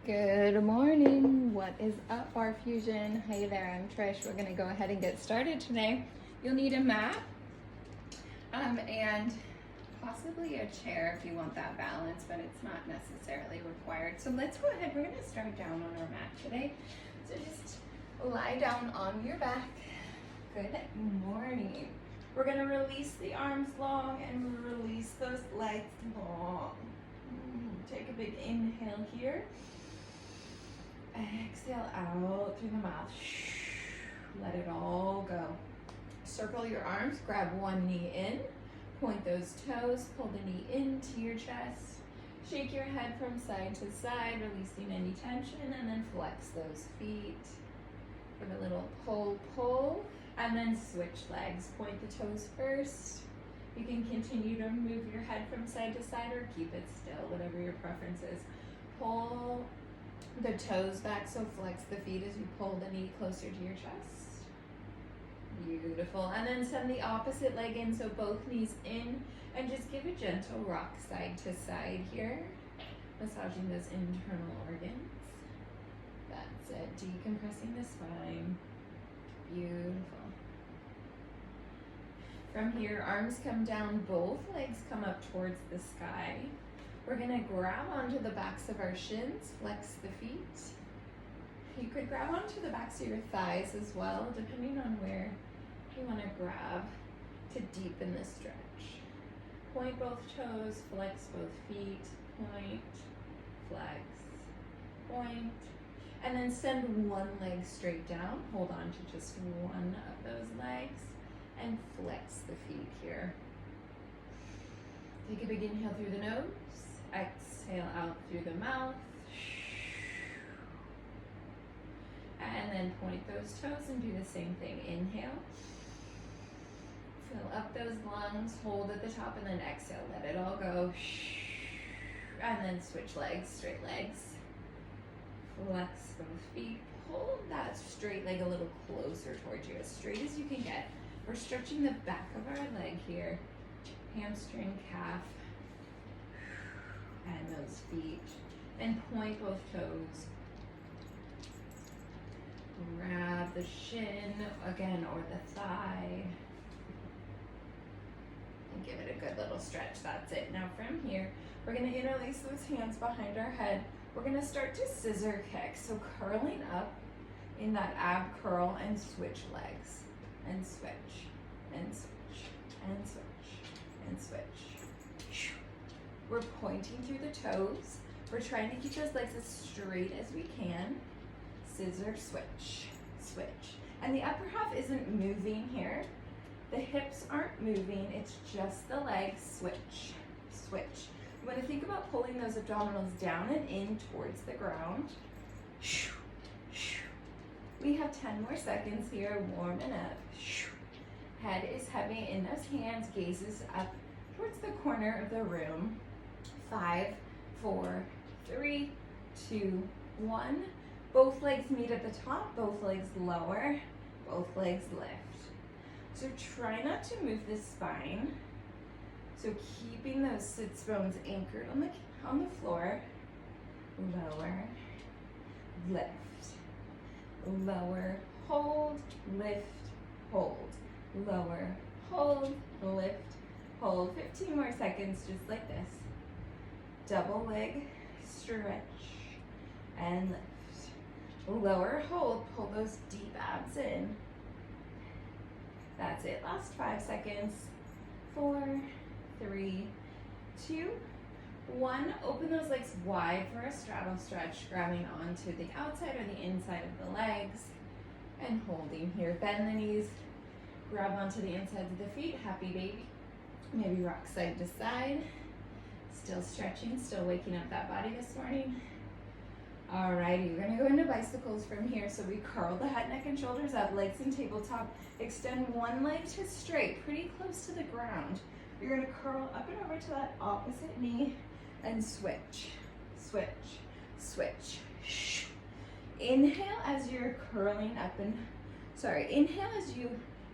Good morning. What is up, Bar Fusion? Hey there, I'm Trish. We're going to go ahead and get started today. You'll need a mat and possibly a chair if you want that balance, but it's not necessarily required. So let's go ahead. We're going to start down on our mat today. So just lie down on your back. Good morning. We're going to release the arms long and release those legs long. Take a big inhale here. Exhale out through the mouth. Let it all go. Circle your arms, grab one knee in, point those toes, pull the knee into your chest. Shake your head from side to side, releasing any tension, and then flex those feet. Give a little pull, and then switch legs. Point the toes first. You can continue to move your head from side to side or keep it still, whatever your preference is. Pull the toes back, so flex the feet as you pull the knee closer to your chest. Beautiful. And then send the opposite leg in, so both knees in, and just give a gentle rock side to side here, massaging those internal organs. That's it. Decompressing the spine. Beautiful. From here, arms come down, both legs come up towards the sky. We're gonna grab onto the backs of our shins, flex the feet. You could grab onto the backs of your thighs as well, depending on where you wanna grab to deepen the stretch. Point both toes, flex both feet, point, flex, point, and then send one leg straight down. Hold on to just one of those legs and flex the feet here. Take a big inhale through the nose. Exhale out through the mouth. And then point those toes and do the same thing. Inhale. Fill up those lungs. Hold at the top and then exhale. Let it all go. And then switch legs, straight legs. Flex both feet. Pull that straight leg a little closer towards you, as straight as you can get. We're stretching the back of our leg here. Hamstring, calf. And those feet, and point both toes. Grab the shin again or the thigh, and give it a good little stretch. That's it. Now from here, we're gonna interlace those hands behind our head. We're gonna start to scissor kick. So curling up in that ab curl and switch legs, and switch, and switch, and switch, and switch. We're pointing through the toes. We're trying to keep those legs as straight as we can. Scissor, switch, switch. And the upper half isn't moving here. The hips aren't moving. It's just the legs. Switch, switch. You want to think about pulling those abdominals down and in towards the ground. We have 10 more seconds here, warming up. Head is heavy in those hands, gazes up towards the corner of the room. 5, 4, 3, 2, 1. Both legs meet at the top, both legs lower, both legs lift. So try not to move the spine. So keeping those sits bones anchored on the floor. Lower, lift, lower, hold, lift, hold, lower, hold, lift, hold. 15 more seconds just like this. Double leg, stretch, and lift. Lower, hold, pull those deep abs in. That's it, last 5 seconds. 4, 3, 2, 1. Open those legs wide for a straddle stretch, grabbing onto the outside or the inside of the legs, and holding here. Bend the knees, grab onto the insides of the feet, happy baby. Maybe rock side to side. Still stretching, still waking up that body this morning. Alrighty, we're gonna go into bicycles from here. So we curl the head, neck, and shoulders up, legs in tabletop. Extend one leg to straight, pretty close to the ground. You're gonna curl up and over to that opposite knee and switch, switch, switch. Inhale as you're curling up and, inhale as you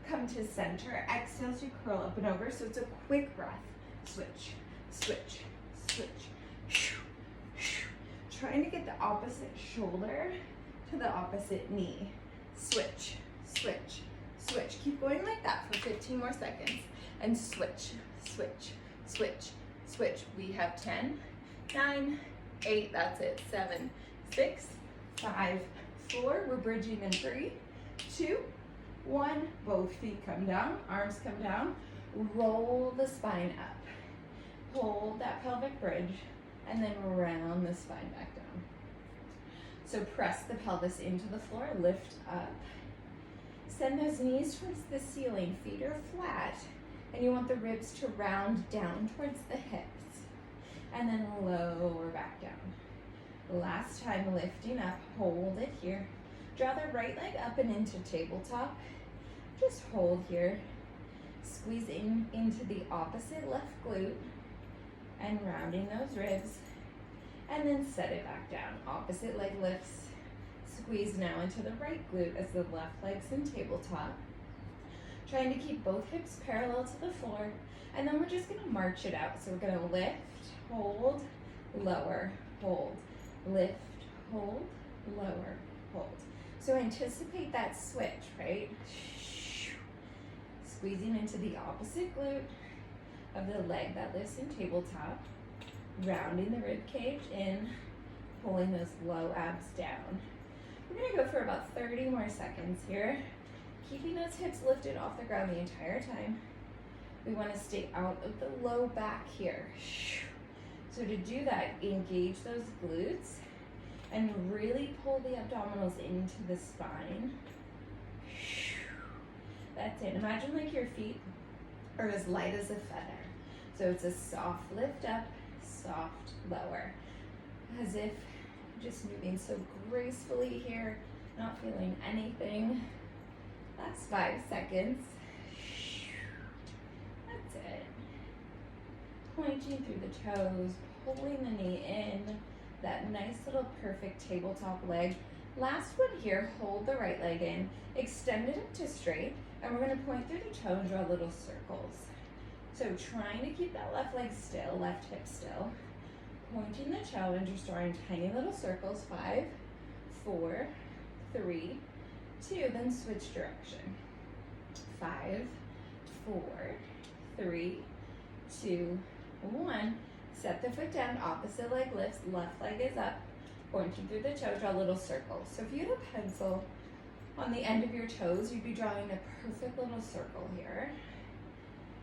come to center. Exhale as you curl up and over. So it's a quick breath. Switch, switch, switch. trying to get the opposite shoulder to the opposite knee. Switch, switch, switch. Keep going like that for 15 more seconds. And switch, switch, switch, switch. We have 10, 9, 8, that's it, 7, 6, 5, 4. We're bridging in 3, 2, 1. Both feet come down, arms come down. Roll the spine up. Hold that pelvic bridge and then round the spine back down. So press the pelvis into the floor, lift up. Send those knees towards the ceiling, feet are flat, and you want the ribs to round down towards the hips, and then lower back down. Last time, lifting up, hold it here. Draw the right leg up and into tabletop. Just hold here. Squeeze in into the opposite left glute and rounding those ribs, and then set it back down. Opposite leg lifts. Squeeze now into the right glute as the left leg's in tabletop. Trying to keep both hips parallel to the floor, and then we're just gonna march it out. So we're gonna lift, hold, lower, hold, lift, hold, lower, hold. So anticipate that switch, right? Squeezing into the opposite glute of the leg that lifts in tabletop, rounding the rib cage in, pulling those low abs down. We're gonna go for about 30 more seconds here, keeping those hips lifted off the ground the entire time. We wanna stay out of the low back here. So to do that, engage those glutes and really pull the abdominals into the spine. That's it. Imagine like your feet are as light as a feather. So it's a soft lift up, soft lower. As if just moving so gracefully here, not feeling anything. That's 5 seconds. That's it. Pointing through the toes, pulling the knee in, that nice little perfect tabletop leg. Last one here, hold the right leg in, extend it up to straight, and we're gonna point through the toe and draw little circles. So trying to keep that left leg still, left hip still. Pointing the toe and just drawing tiny little circles. 5, 4, 3, 2, then switch direction. 5, 4, 3, 2, 1. Set the foot down, opposite leg lifts, left leg is up. Pointing through the toe, draw little circles. So if you had a pencil on the end of your toes, you'd be drawing a perfect little circle here.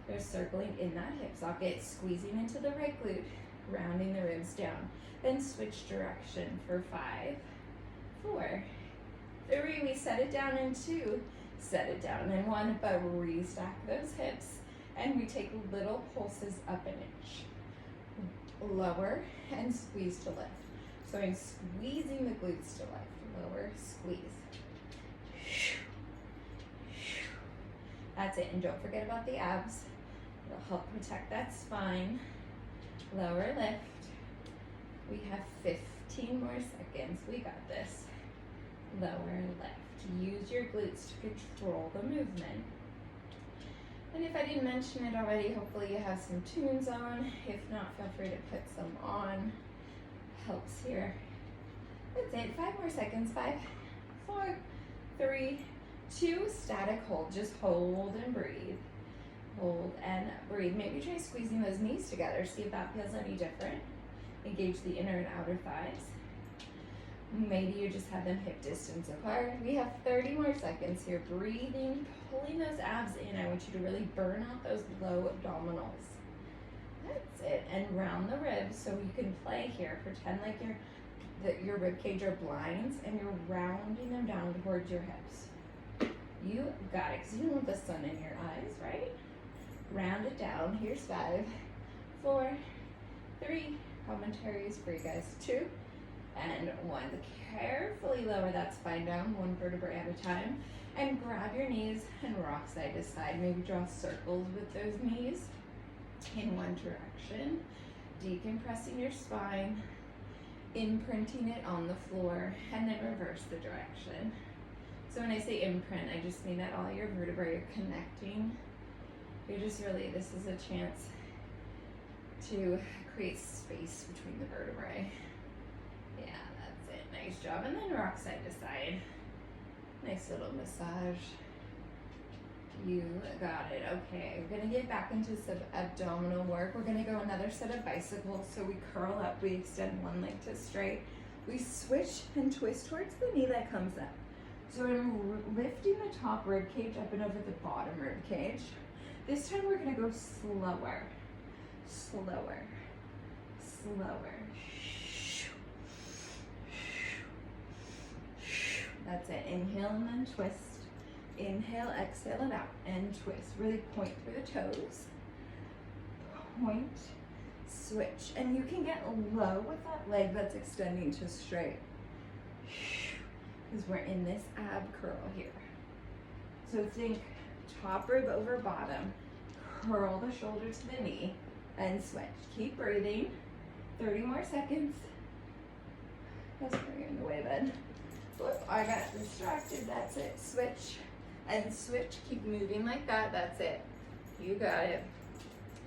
You're circling in that hip socket, squeezing into the right glute, rounding the ribs down. Then switch direction for 5, 4, 3. We set it down in 2, set it down in 1, but restack those hips, and we take little pulses up an inch. Lower and squeeze to lift. So I'm squeezing the glutes to lift. Lower, squeeze. That's it, and don't forget about the abs. It'll help protect that spine. Lower lift. We have 15 more seconds. We got this. Lower lift. Use your glutes to control the movement. And if I didn't mention it already, hopefully you have some tunes on. If not, feel free to put some on. Helps here. That's it. 5 more seconds. 5, 4, 3, 2. Static hold. Just hold and breathe. Hold and breathe. Maybe try squeezing those knees together. See if that feels any different. Engage the inner and outer thighs. Maybe you just have them hip distance apart. We have 30 more seconds here. Breathing, pulling those abs in. I want you to really burn out those low abdominals. That's it. And round the ribs so you can play here. Pretend like your rib cage are blinds and you're rounding them down towards your hips. You got it, because you don't want the sun in your eyes, right? Round it down. Here's 5, 4, 3. Commentary is free, guys. 2 and 1. Carefully lower that spine down, 1 vertebrae at a time. And grab your knees and rock side to side. Maybe draw circles with those knees in one direction. Decompressing your spine, imprinting it on the floor, and then reverse the direction. So when I say imprint, I just mean that all your vertebrae are connecting. You're just really, this is a chance to create space between the vertebrae. Yeah, that's it. Nice job. And then rock side to side. Nice little massage. You got it. Okay, we're gonna get back into some abdominal work. We're gonna go another set of bicycles. So we curl up, we extend one leg to straight. We switch and twist towards the knee that comes up. So I'm lifting the top rib cage up and over the bottom rib cage. This time we're gonna go slower, slower, slower. That's it. Inhale and then twist. Inhale, exhale it out, and twist. Really point through the toes. Point, switch. And you can get low with that leg that's extending to straight. Because we're in this ab curl here. So think top rib over bottom. Curl the shoulder to the knee, and switch. Keep breathing. 30 more seconds. That's pretty in the way, bud. Whoop, I got distracted. That's it. Switch. And switch, keep moving like that, that's it. You got it.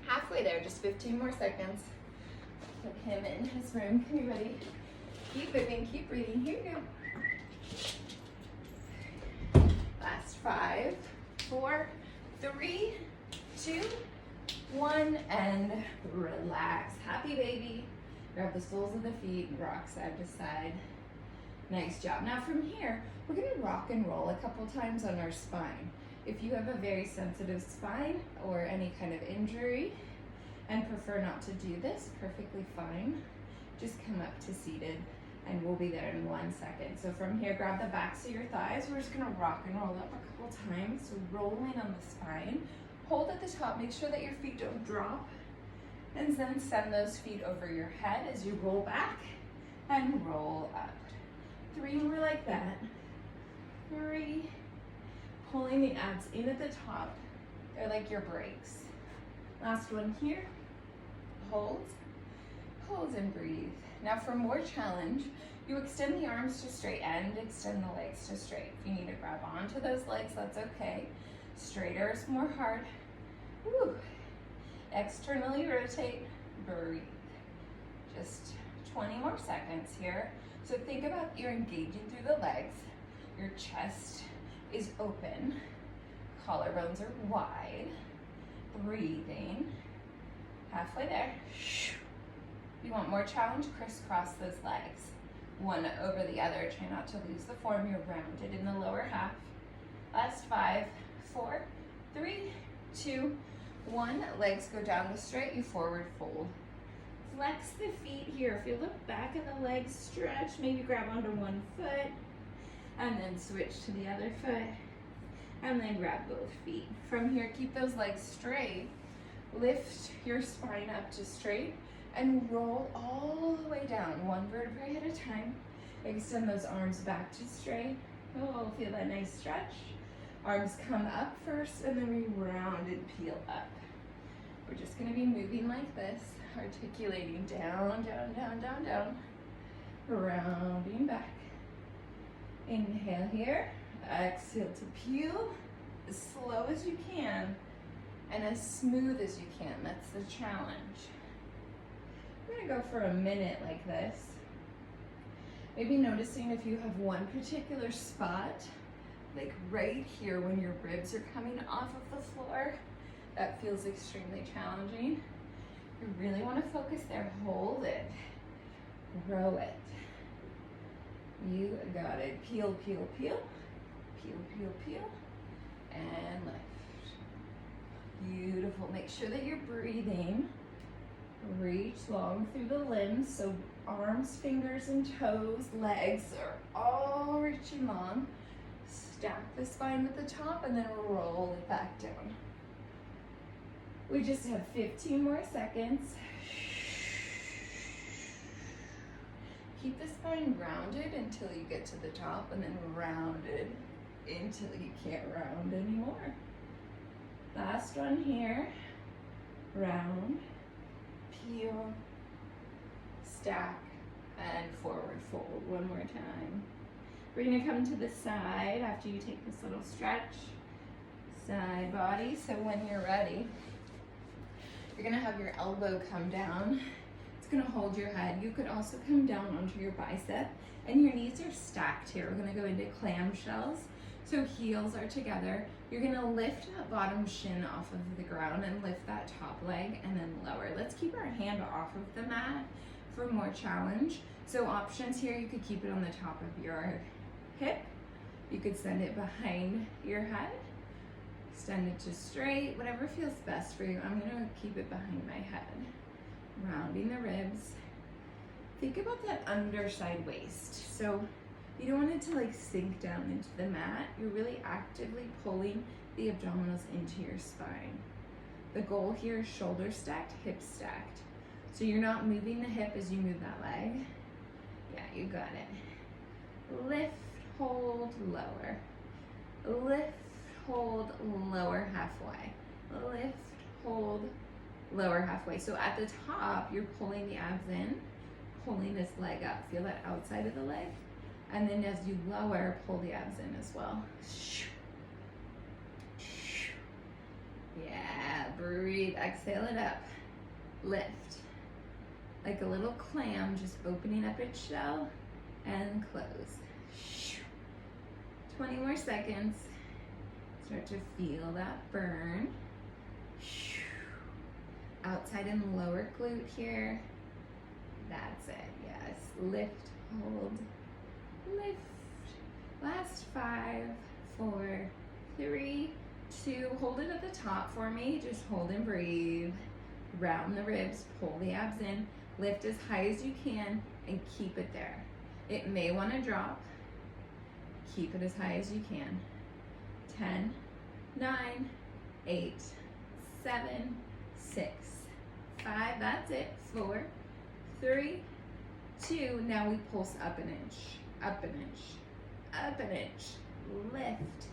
Halfway there, just 15 more seconds. Put him in his room, you ready? Keep moving, keep breathing, here you go. Last 5, 4, 3, 2, 1, and relax. Happy baby. Grab the soles of the feet, rock side to side. Nice job. Now from here, we're gonna rock and roll a couple times on our spine. If you have a very sensitive spine or any kind of injury and prefer not to do this, perfectly fine. Just come up to seated and we'll be there in 1 second. So from here, grab the backs of your thighs. We're just gonna rock and roll up a couple times. So rolling on the spine. Hold at the top, make sure that your feet don't drop. And then send those feet over your head as you roll back and roll up. 3 more like that. 3. Pulling the abs in at the top. They're like your brakes. Last one here. Hold. Hold and breathe. Now for more challenge, you extend the arms to straight and extend the legs to straight. If you need to grab onto those legs, that's okay. Straighter is more hard. Woo. Externally rotate, breathe. Just 20 more seconds here. So think about you're engaging through the legs. Your chest is open. Collarbones are wide. Breathing. Halfway there. You want more challenge? Crisscross those legs. One over the other. Try not to lose the form. You're rounded in the lower half. Last 5, 4, 3, 2, 1. Legs go down the straight. You forward fold. Flex the feet here. If you look back and the legs stretch, maybe grab onto one foot and then switch to the other foot and then grab both feet. From here, keep those legs straight. Lift your spine up to straight and roll all the way down, one vertebrae at a time. Extend those arms back to straight. Oh, feel that nice stretch. Arms come up first and then we round and peel up. We're just gonna be moving like this. Articulating down, down, down, down, down. Rounding back. Inhale here. Exhale to peel as slow as you can and as smooth as you can. That's the challenge. We're gonna go for a minute like this. Maybe noticing if you have one particular spot, like right here when your ribs are coming off of the floor, that feels extremely challenging. You really want to focus there. Hold it. Row it. You got it. Peel, peel, peel. Peel, peel, peel. And lift. Beautiful. Make sure that you're breathing. Reach long through the limbs. So arms, fingers, and toes, legs are all reaching long. Stack the spine at the top and then roll it back down. We just have 15 more seconds. Keep the spine rounded until you get to the top and then rounded until you can't round anymore. Last one here. Round, peel, stack, and forward fold one more time. We're gonna come to the side after you take this little stretch. Side body, so when you're ready, you're gonna have your elbow come down. It's gonna hold your head. You could also come down onto your bicep, and your knees are stacked here. We're gonna go into clamshells. So heels are together. You're gonna lift that bottom shin off of the ground and lift that top leg and then lower. Let's keep our hand off of the mat for more challenge. So options here, you could keep it on the top of your hip. You could send it behind your head. Extend it to straight, whatever feels best for you. I'm gonna keep it behind my head. Rounding the ribs. Think about that underside waist. So you don't want it to like sink down into the mat. You're really actively pulling the abdominals into your spine. The goal here is shoulder stacked, hips stacked. So you're not moving the hip as you move that leg. Yeah, you got it. Lift, hold, lower. Lift, hold, lower halfway. Lift, hold, lower halfway. So at the top, you're pulling the abs in, pulling this leg up. Feel that outside of the leg. And then as you lower, pull the abs in as well. Yeah, breathe, exhale it up. Lift. Like a little clam, just opening up its shell and close. 20 more seconds. Start to feel that burn. Outside and lower glute here. That's it, yes. Lift, hold, lift. Last 5, 4, 3, 2. Hold it at the top for me. Just hold and breathe. Round the ribs, pull the abs in. Lift as high as you can and keep it there. It may want to drop. Keep it as high as you can. 10, 9, 8, 7, 6, 5, that's it. 4, 3, 2. Now we pulse up an inch, up an inch, up an inch. Lift,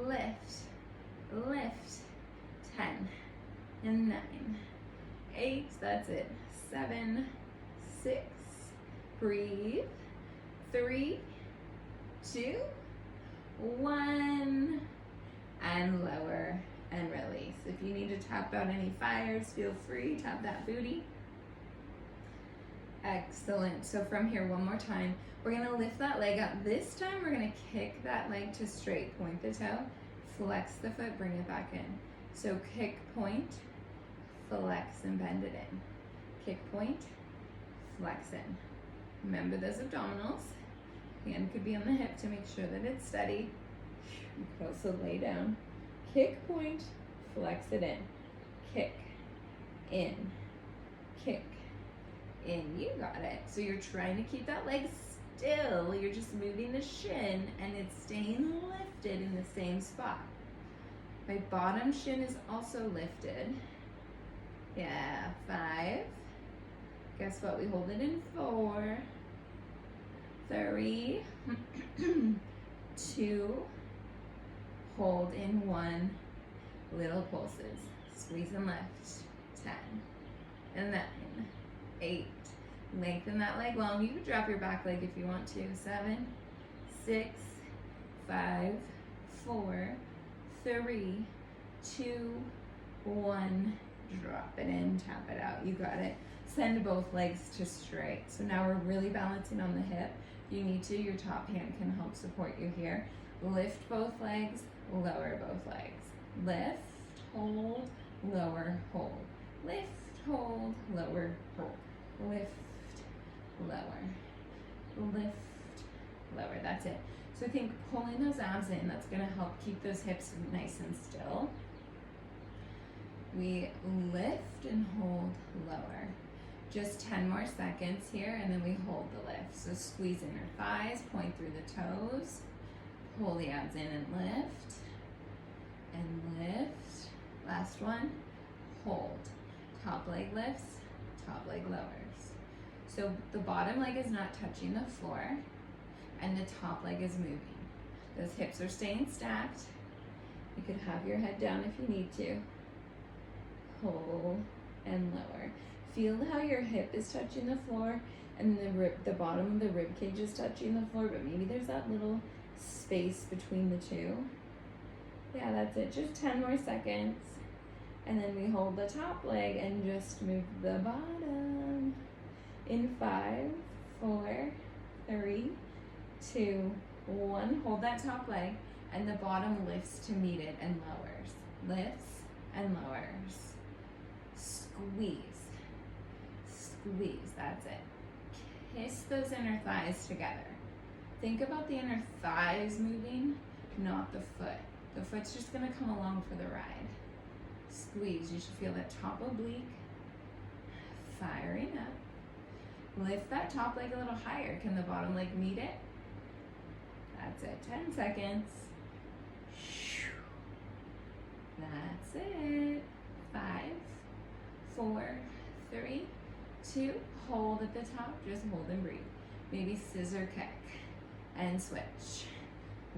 lift, lift. 10 and 9, 8, that's it. 7, 6, breathe. 3, 2, 1, and lower and release. If you need to tap out any fires, feel free, tap that booty. Excellent. So from here, one more time, we're gonna lift that leg up. This time, we're gonna kick that leg to straight, point the toe, flex the foot, bring it back in. So kick, point, flex, and bend it in. Kick, point, flex in. Remember those abdominals. Hand could be on the hip to make sure that it's steady. You could also lay down. Kick, point, flex it in. Kick, in, kick, in. You got it. So you're trying to keep that leg still. You're just moving the shin and it's staying lifted in the same spot. My bottom shin is also lifted. Yeah, 5. Guess what? We hold it in 4, 3, 2, hold in 1, little pulses, squeeze and lift. 10 and 9, 8, lengthen that leg long. You can drop your back leg if you want to. 7, 6, 5, 4, 3, 2, 1, drop it in, tap it out. You got it. Send both legs to straight. So now we're really balancing on the hip. If you need to, your top hand can help support you here. Lift both legs, lower both legs. Lift, hold, lower, hold. Lift, hold, lower, hold. Lift, lower. Lift, lower. That's it. So think pulling those abs in, that's gonna help keep those hips nice and still. We lift and hold, lower. Just 10 more seconds here, and then we hold the lift. So squeeze in your thighs, point through the toes, pull the abs in and lift, and lift. Last one, hold. Top leg lifts, top leg lowers. So the bottom leg is not touching the floor, and the top leg is moving. Those hips are staying stacked. You could have your head down if you need to. Hold and lower. Feel how your hip is touching the floor and the bottom of the rib cage is touching the floor, but maybe there's that little space between the two. Yeah, that's it. Just 10 more seconds. And then we hold the top leg and just move the bottom. In 5, 4, 3, 2, 1. Hold that top leg, and the bottom lifts to meet it and lowers. Lifts and lowers. Squeeze. Squeeze. That's it. Kiss those inner thighs together. Think about the inner thighs moving, not the foot. The foot's just going to come along for the ride. Squeeze. You should feel that top oblique firing up. Lift that top leg a little higher. Can the bottom leg meet it? That's it. 10 seconds. That's it. 5, 4, 3, 2. Hold at the top. Just hold and breathe. Maybe scissor kick and switch.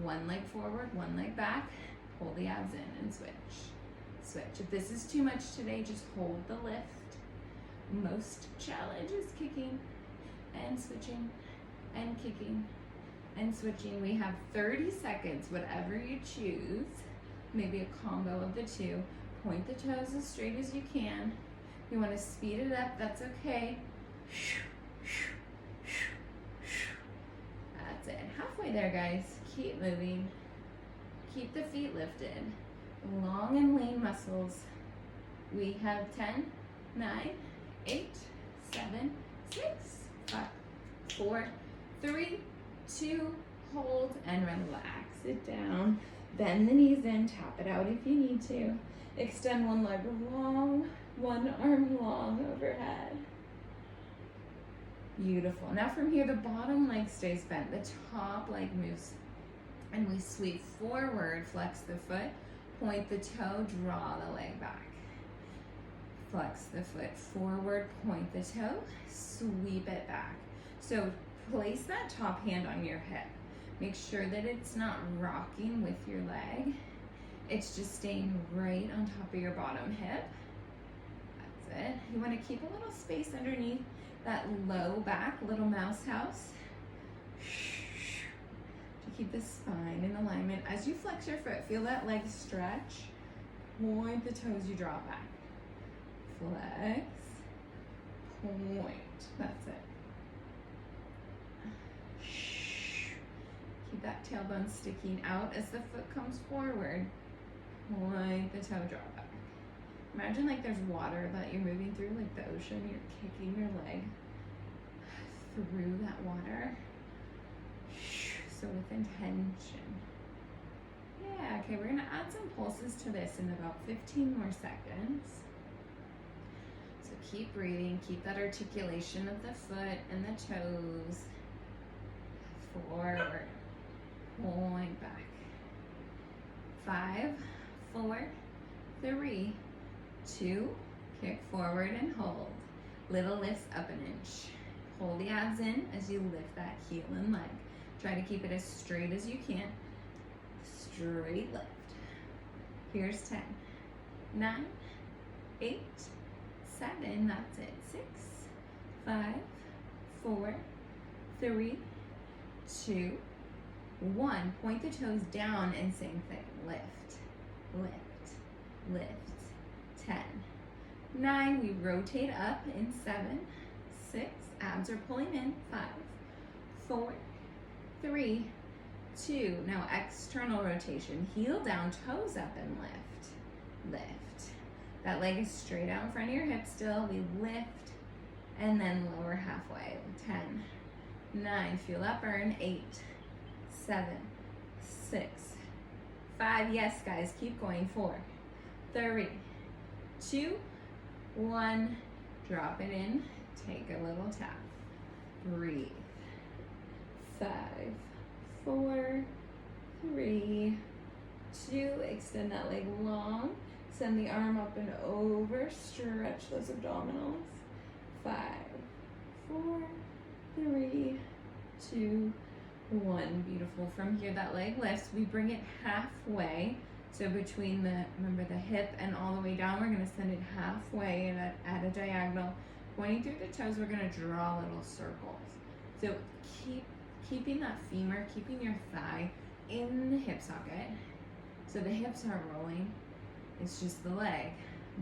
One leg forward, one leg back. Pull the abs in and switch. Switch. If this is too much today, just hold the lift. Most challenge is kicking and switching and kicking and switching. We have 30 seconds, whatever you choose. Maybe a combo of the two. Point the toes as straight as you can. If you want to speed it up, that's okay. That's it. Halfway there, guys. Keep moving. Keep the feet lifted. Long and lean muscles. We have 10, 9, 8, 7, 6, 5, 4, 3, 2, hold and relax it down. Bend the knees in, tap it out if you need to. Extend one leg long, one arm long overhead. Beautiful. Now from here, the bottom leg stays bent. The top leg moves and we sweep forward, flex the foot, point the toe, draw the leg back. Flex the foot forward, point the toe, sweep it back. So place that top hand on your hip. Make sure that it's not rocking with your leg. It's just staying right on top of your bottom hip. That's it. You want to keep a little space underneath that low back, little mouse house. To keep the spine in alignment. As you flex your foot, feel that leg stretch. Point the toes, you draw back. Flex, point. That's it. Keep that tailbone sticking out as the foot comes forward. Point the toe, draw back. Imagine like there's water that you're moving through, like the ocean. You're kicking your leg through that water. So with intention. Yeah, okay, we're gonna add some pulses to this in about 15 more seconds. So keep breathing, keep that articulation of the foot and the toes. Forward, point back. 5, 4, 3, 2, kick forward and hold. Little lifts up an inch. Hold the abs in as you lift that heel and leg. Try to keep it as straight as you can. Straight lift. Here's 10, 9, 8, 7, that's it. 6, 5, 4, 3, 2, 1. Point the toes down and same thing. Lift, lift, lift. 10, 9. We rotate up in 7, 6. Abs are pulling in. 5, 4, 3, 2. Now external rotation. Heel down, toes up and lift. Lift. That leg is straight out in front of your hip still. We lift and then lower halfway. 10, 9. Feel that burn. 8, 7, 6, 5. Yes, guys, keep going. 4, 3, 2, 1. Drop it in. Take a little tap. Breathe. 5, 4, 3, 2. Extend that leg long. Send the arm up and over. Stretch those abdominals. 5, 4, 3, 2, 1. Beautiful. From here, that leg lifts. We bring it halfway. So between remember the hip and all the way down, we're going to send it halfway at a diagonal. Pointing through the toes, we're going to draw little circles. So keeping that femur, keeping your thigh in the hip socket. So the hips are rolling. It's just the leg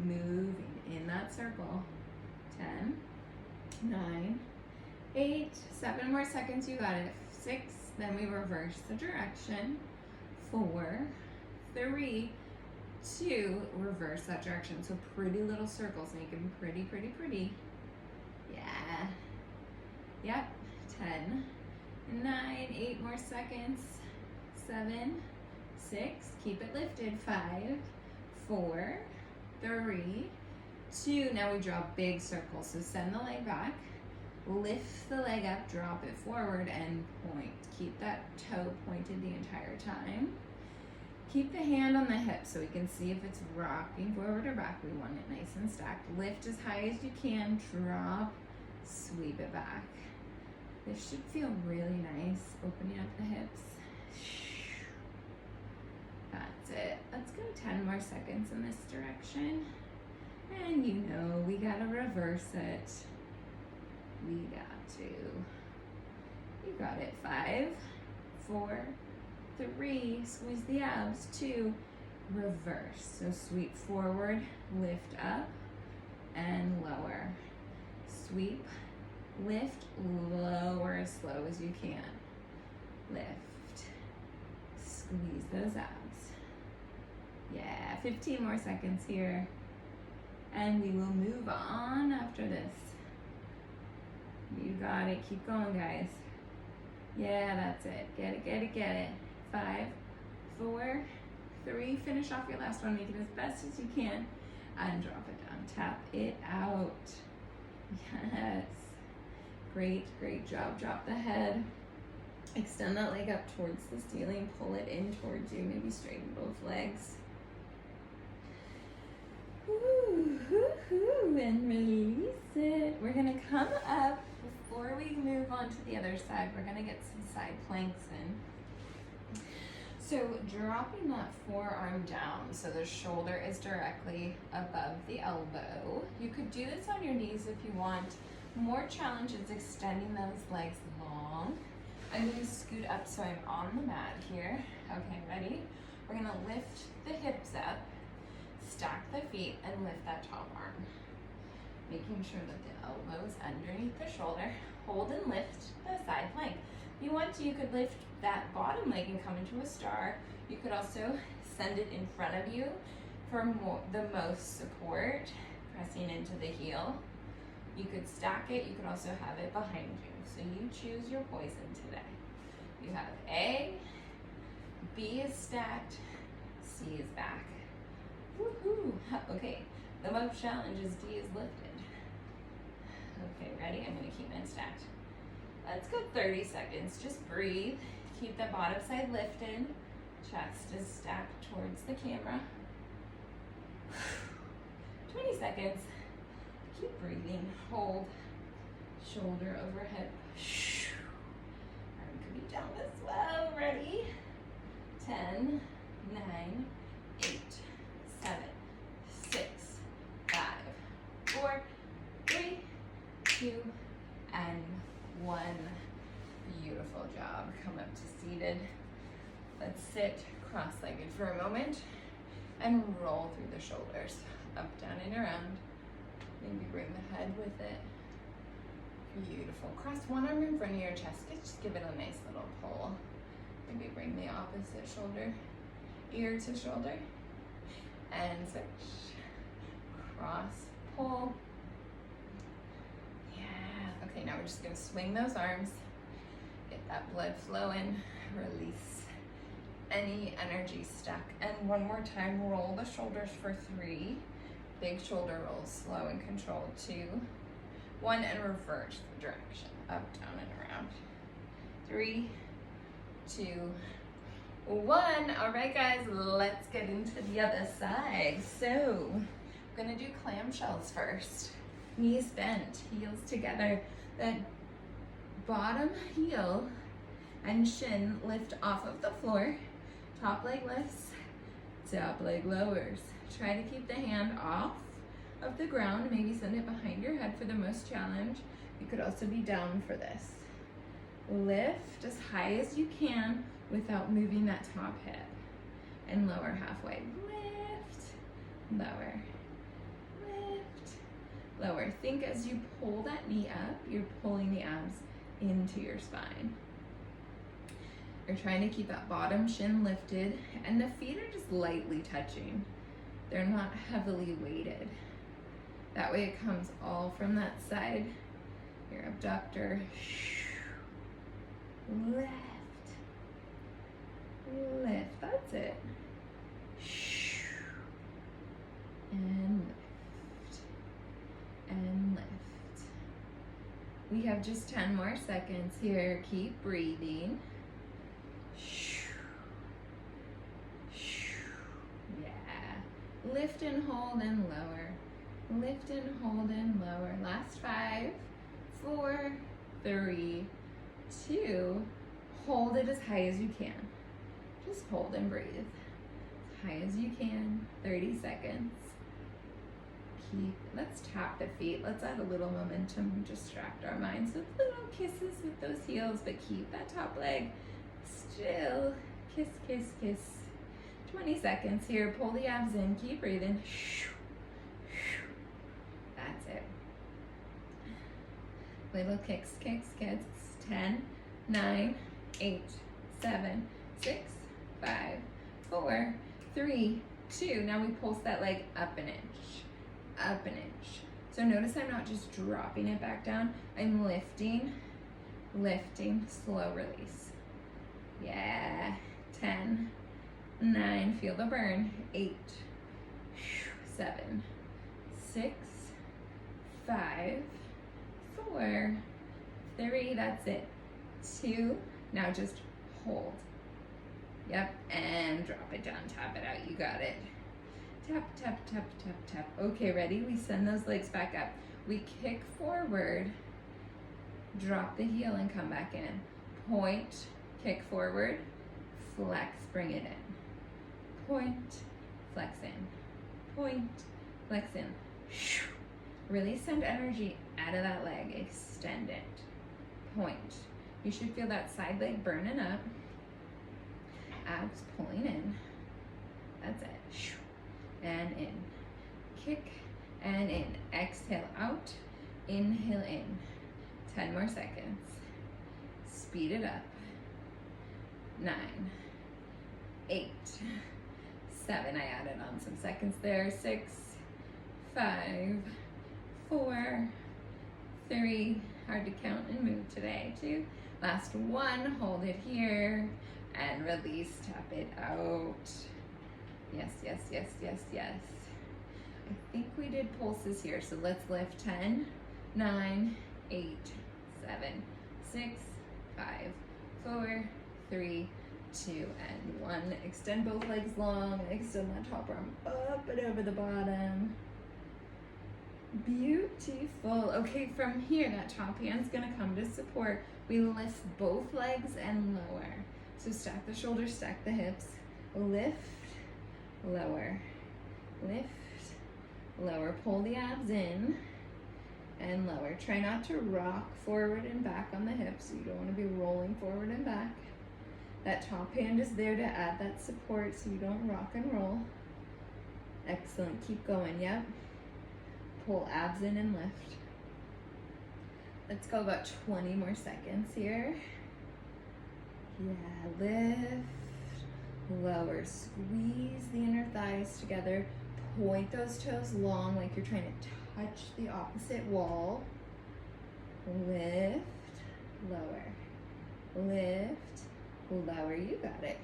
moving in that circle. 10, 9, 8, 7 more seconds, you got it. 6, then we reverse the direction. 4, 3, 2, reverse that direction. So pretty little circles, make them pretty, pretty, pretty. Yeah. Yep. 10, 9, 8 more seconds. 7, 6, keep it lifted. 5, 4, 3, 2. Now we draw big circles. So send the leg back, lift the leg up, drop it forward, and point. Keep that toe pointed the entire time. Keep the hand on the hip so we can see if it's rocking forward or back. We want it nice and stacked. Lift as high as you can, drop, sweep it back. This should feel really nice, opening up the hips. That's it. Let's go 10 more seconds in this direction. And you know, we gotta reverse it. We got to. You got it. 5, 4, 3, squeeze the abs. 2, reverse. So sweep forward, lift up, and lower. Sweep, lift, lower as slow as you can. Lift, squeeze those abs. Yeah, 15 more seconds here. And we will move on after this. You got it. Keep going, guys. Yeah, that's it. Get it, get it, get it. 5, 4, 3. Finish off your last one. Make it as best as you can. And drop it down. Tap it out. Yes. Great, great job. Drop the head. Extend that leg up towards the ceiling. Pull it in towards you. Maybe straighten both legs. And release it. We're gonna come up. Before we move on to the other side, we're gonna get some side planks in. So dropping that forearm down so the shoulder is directly above the elbow. You could do this on your knees if you want. More challenge is extending those legs long. I'm gonna scoot up so I'm on the mat here. Okay, ready? We're gonna lift the hips up, stack the feet, and lift that top arm. Making sure that the elbow is underneath the shoulder. Hold and lift the side plank. If you want to, you could lift that bottom leg and come into a star. You could also send it in front of you for the most support, pressing into the heel. You could stack it. You could also have it behind you. So you choose your poison today. You have A, B is stacked, C is back. Woohoo! Okay, the most challenge is D is lifted. Okay, ready? I'm gonna keep mine stacked. Let's go 30 seconds. Just breathe. Keep the bottom side lifted. Chest is stacked towards the camera. 20 seconds. Keep breathing. Hold. Shoulder over hip. Arm could be down as well. Ready? 10, 9, 8, 7, 6, 5, 4, 3, 2, and 1. Beautiful job. Come up to seated. Let's sit cross-legged for a moment and roll through the shoulders. Up, down, and around. Maybe bring the head with it. Beautiful. Cross one arm in front of your chest. Just give it a nice little pull. Maybe bring the opposite shoulder, ear to shoulder. And switch. Cross, pull. Yeah. Okay, now we're just gonna swing those arms. Get that blood flowing. Release any energy stuck. And one more time, roll the shoulders for 3. Big shoulder rolls, slow and controlled. 2, 1, and reverse the direction. Up, down, and around. 3, 2, 1. All right, guys, let's get into the other side. So, we're gonna do clamshells first. Knees bent, heels together. That bottom heel and shin lift off of the floor. Top leg lifts, top leg lowers. Try to keep the hand off of the ground. Maybe send it behind your head for the most challenge. You could also be down for this. Lift as high as you can without moving that top hip. And lower halfway. Lift, lower, lift, lower. Think as you pull that knee up, you're pulling the abs into your spine. You're trying to keep that bottom shin lifted, and the feet are just lightly touching. They're not heavily weighted. That way it comes all from that side. Your abductor. Lift. Lift. That's it. And lift. And lift. We have just 10 more seconds here. Keep breathing. Yeah. Lift and hold and lower. Lift and hold and lower. Last 5, 4, 3, 2. Hold it as high as you can. Just hold and breathe. As high as you can. 30 seconds. Let's tap the feet. Let's add a little momentum and distract our minds with little kisses with those heels, but keep that top leg still. Kiss, kiss, kiss. 20 seconds here. Pull the abs in. Keep breathing. That's it. Little kicks, kicks, kicks. 10, 9, 8, 7, 6, 5, 4, 3, 2. Now we pulse that leg up an inch. Up an inch. So notice I'm not just dropping it back down. I'm lifting, lifting, slow release. Yeah. 10, 9, feel the burn. 8, 7, 6, 5, 4, 3, that's it. 2, now just hold. Yep, and drop it down, tap it out, you got it. Tap, tap, tap, tap, tap. Okay, ready? We send those legs back up. We kick forward, drop the heel and come back in. Point, kick forward, flex, bring it in. Point, flex in. Point, flex in. Really send energy out of that leg, extend it. Point. You should feel that side leg burning up. Abs pulling in. That's it. And in. Kick and in. Exhale out. Inhale in. 10 more seconds. Speed it up. 9, 8, 7. I added on some seconds there. 6, 5, 4, 3. Hard to count and move today. 2. Last 1. Hold it here and release. Tap it out. Yes, yes, yes, yes, yes. I think we did pulses here, so let's lift. 10, 9, 8, 7, 6, 5, 4, 3, 2, and 1. Extend both legs long. Extend that top arm up and over the bottom. Beautiful. Okay, from here, that top hand's gonna come to support. We lift both legs and lower. So stack the shoulders, stack the hips. Lift, lower, lift, lower. Pull the abs in and lower. Try not to rock forward and back on the hips. You don't want to be rolling forward and back. That top hand is there to add that support so you don't rock and roll. Excellent. Keep going. Yep. Pull abs in and lift. Let's go about 20 more seconds here. Yeah, lift, lower, squeeze the inner thighs together. Point those toes long like you're trying to touch the opposite wall. Lift, lower, lift, lower, you got it.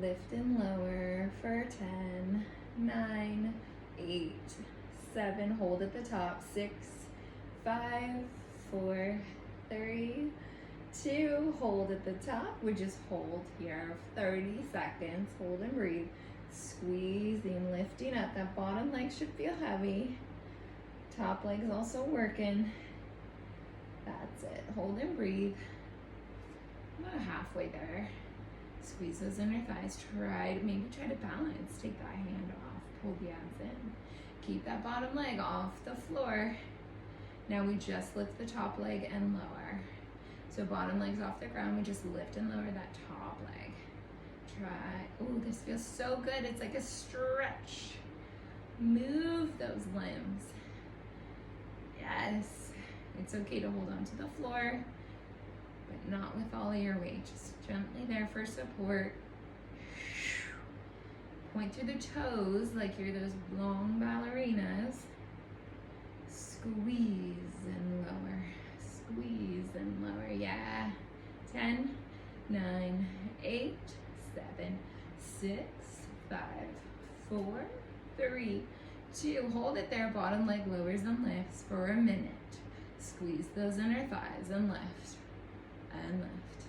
Lift and lower for 10, 9, 8, 7, hold at the top, 6, 5, 4, 3, 2, hold at the top. We just hold here 30 seconds, hold and breathe. Squeezing, lifting up. That bottom leg should feel heavy. Top leg's also working. That's it. Hold and breathe. About halfway there. Squeeze those inner thighs. Try to balance. Take that hand off. Pull the abs in. Keep that bottom leg off the floor. Now we just lift the top leg and lower. So bottom leg's off the ground. We just lift and lower that top leg. Try. Oh, this feels so good. It's like a stretch. Move those limbs. Yes. It's okay to hold on to the floor, but not with all of your weight. Just gently there for support. Point through the toes like you're those long ballerinas. Squeeze and lower. Squeeze and lower. Yeah. 10, 9, 8, 7, 6, 5, 4, 3, 2. Hold it there. Bottom leg lowers and lifts for a minute. Squeeze those inner thighs and lift. And lift.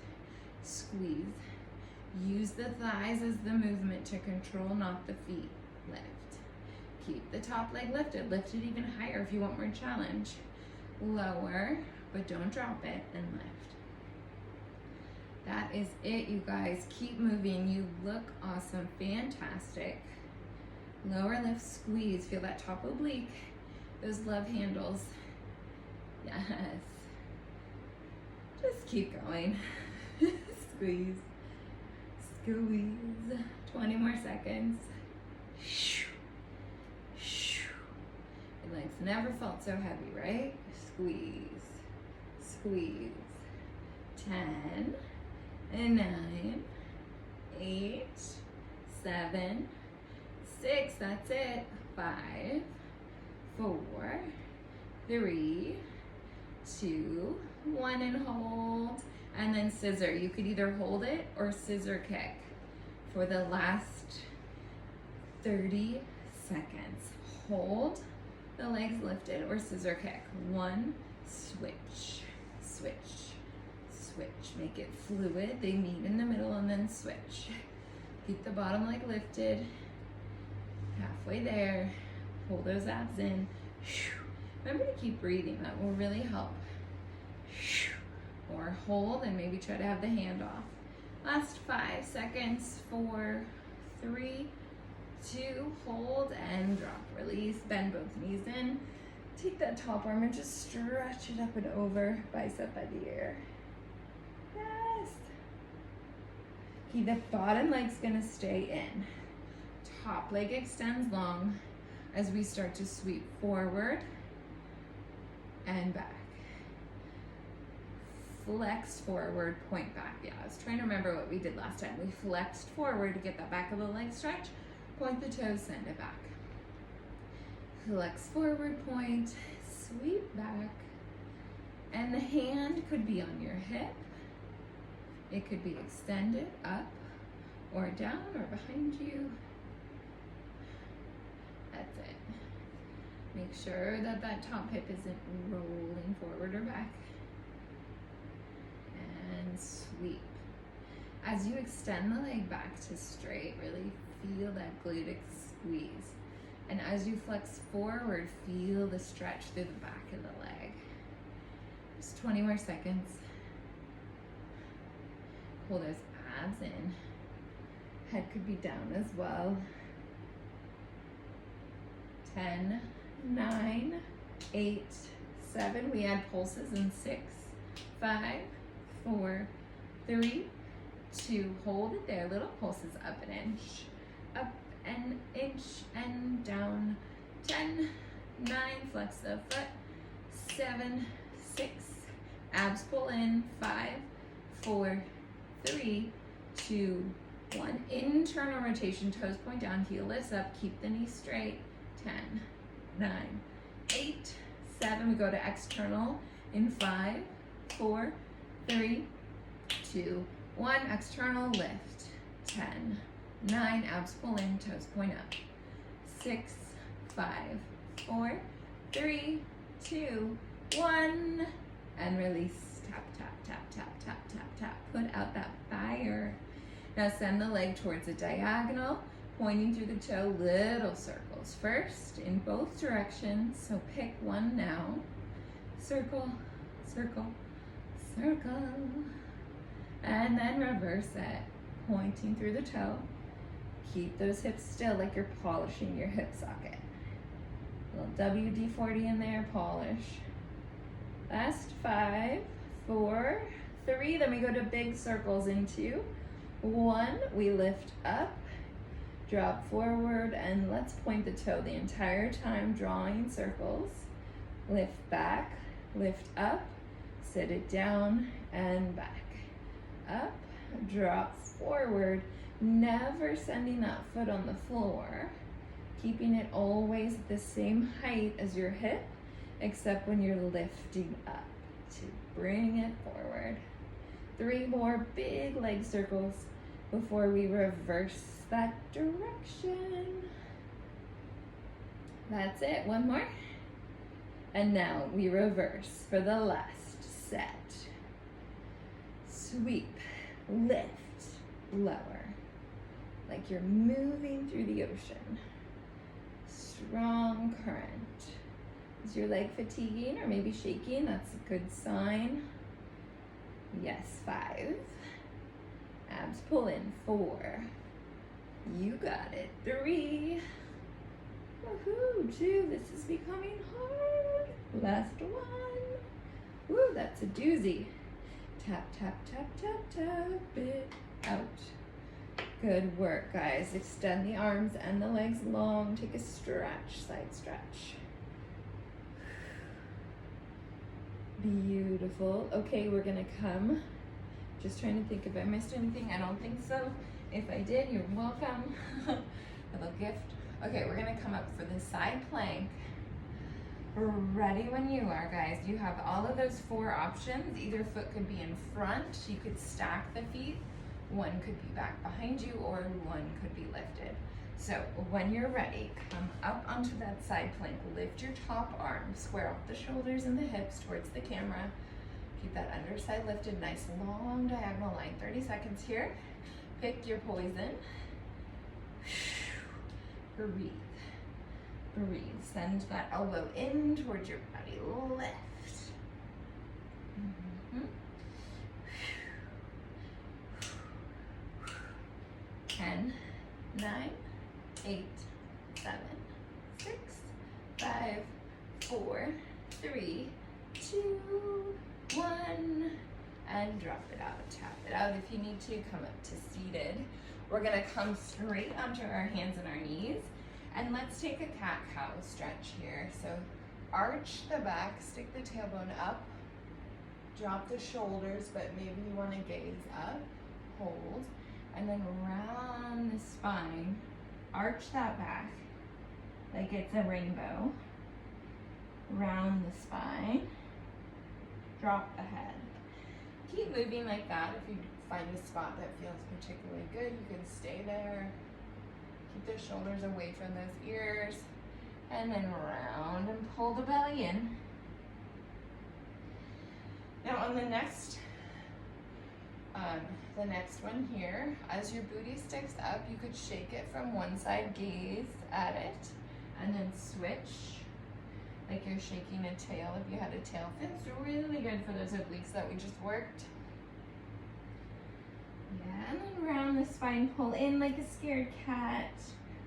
Squeeze. Use the thighs as the movement to control, not the feet. Lift. Keep the top leg lifted. Lift it even higher if you want more challenge. Lower, but don't drop it, and lift. That is it, you guys. Keep moving. You look awesome. Fantastic. Lower lift, squeeze. Feel that top oblique. Those love handles. Yes. Just keep going. Squeeze. Squeeze. 20 more seconds. Your legs never felt so heavy, right? Squeeze. Squeeze. 10, 9, 8, 7, 6. That's it. 5, 4, 3, 2, 1, and hold. And then scissor. You could either hold it or scissor kick for the last 30 seconds. Hold the legs lifted or scissor kick. 1, switch, switch, switch. Make it fluid. They meet in the middle and then switch. Keep the bottom leg lifted. Halfway there. Pull those abs in. Remember to keep breathing. That will really help. Or hold and maybe try to have the hand off. Last 5 seconds. 4, 3, 2, hold and drop. Release, bend both knees in. Take that top arm and just stretch it up and over, bicep by the ear. Yes. Okay, the bottom leg's gonna stay in. Top leg extends long as we start to sweep forward and back. Flexed forward, point back. Yeah, I was trying to remember what we did last time. We flexed forward to get that back of the leg stretch. Point the toes, send it back. Flex forward, point, sweep back. And the hand could be on your hip. It could be extended up or down or behind you. That's it. Make sure that that top hip isn't rolling forward or back. And sweep. As you extend the leg back to straight, really feel that glute squeeze. And as you flex forward, feel the stretch through the back of the leg. Just 20 more seconds. Pull those abs in. Head could be down as well. 10, 9, 8, 7. We add pulses in 6, 5, 4, 3, 2. Hold it there. Little pulses up an inch. Up an inch and down. 10, 9. Flex the foot. 7, 6. Abs pull in. 5, 4, 3, 2, 1. Internal rotation. Toes point down. Heel lifts up. Keep the knees straight. 10, 9, 8, 7. We go to external in 5, 4, 3, 2, 1. External lift. 10, 9. Abs pull in. Toes point up. 6, 5, 4, 3, 2, 1. And release. Tap, tap, tap, tap, tap, tap, tap. Put out that fire. Now send the leg towards a diagonal, pointing through the toe, little circles. First in both directions, so pick one now. Circle, circle, circle. And then reverse it, pointing through the toe. Keep those hips still like you're polishing your hip socket. A little WD-40 in there, polish. Last 5, 4, 3, then we go to big circles in 2, 1. We lift up, Drop forward, and let's point the toe the entire time, drawing circles. Lift back, lift up, sit it down, and back. Up, drop forward, never sending that foot on the floor. Keeping it always at the same height as your hip, except when you're lifting up to bring it forward. 3 more big leg circles before we reverse that direction. That's it, 1 more. And now we reverse for the last set. Sweep, lift, lower, like you're moving through the ocean. Strong current. Is your leg fatiguing or maybe shaking? That's a good sign. Yes, 5. Abs pull in, 4. You got it, 3. Woohoo, 2. This is becoming hard. Last 1. Woo, that's a doozy. Tap, tap, tap, tap, tap it out. Good work, guys. Extend the arms and the legs long. Take a stretch, side stretch. Beautiful. Okay, we're gonna come. Just trying to think if I missed anything. I don't think so. If I did, you're welcome. Little gift. Okay, we're gonna come up for the side plank. Ready when you are, guys. You have all of those 4 options. Either foot could be in front. You could stack the feet. 1 could be back behind you, or 1 could be lifted. So when you're ready, come up onto that side plank. Lift your top arm, square off the shoulders and the hips towards the camera. Keep that underside lifted, nice long diagonal line. 30 seconds here. Pick your poison. Breathe. Breathe. Send that elbow in towards your body. Lift. 10, 9, 8, 7, 6, 5, 4, 3, 2, 1, and drop it out. Tap it out. If you need to, come up to seated. We're gonna come straight onto our hands and our knees, and let's take a cat-cow stretch here. So arch the back, stick the tailbone up, drop the shoulders, but maybe you wanna gaze up, hold, and then round the spine, arch that back like it's a rainbow, round the spine, drop the head. Keep moving like that. If you find a spot that feels particularly good, you can stay there. Keep the shoulders away from those ears, and then round and pull the belly in. Now on the next one here, as your booty sticks up, you could shake it from one side, gaze at it, and then switch like you're shaking a tail if you had a tail fin. It's really good for those obliques that we just worked. Yeah, and then round the spine, pull in like a scared cat,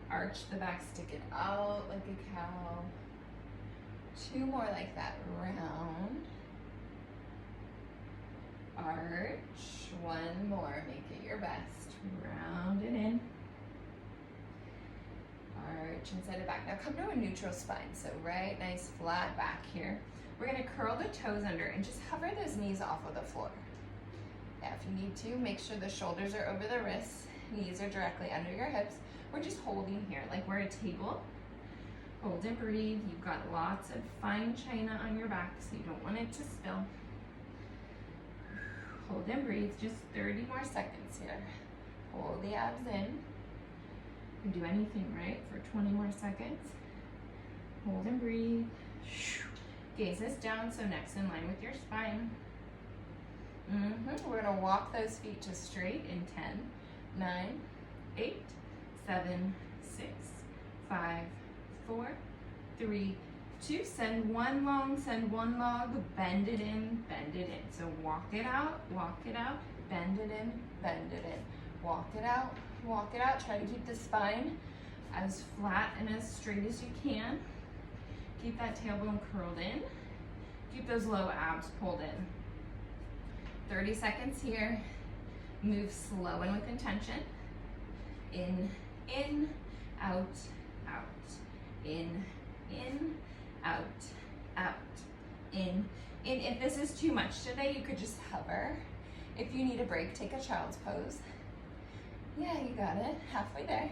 arch the back, stick it out like a cow. 2 more like that, round, arch, 1 more, make it your best, round it in, arch and send it back. Now come to a neutral spine, so right, nice flat back here. We're gonna curl the toes under and just hover those knees off of the floor. Yeah, if you need to, make sure the shoulders are over the wrists, knees are directly under your hips. We're just holding here like we're a table. Hold and breathe. You've got lots of fine china on your back, so you don't want it to spill. Hold and breathe, just 30 more seconds here. Hold the abs in. You can do anything, right, for 20 more seconds. Hold and breathe. Gaze this down, so neck's in line with your spine. We're gonna walk those feet to straight in 10, 9, 8, 7, 6, 5, 4, 3, 2. Send one long, send one log, bend it in, bend it in. So walk it out, bend it in, bend it in. Walk it out, walk it out. Try to keep the spine as flat and as straight as you can. Keep that tailbone curled in. Keep those low abs pulled in. 30 seconds here. Move slow and with intention. In in, out, out, in, out, out, in. If this is too much today, you could just hover. If you need a break, take a child's pose. Yeah, you got it, halfway there.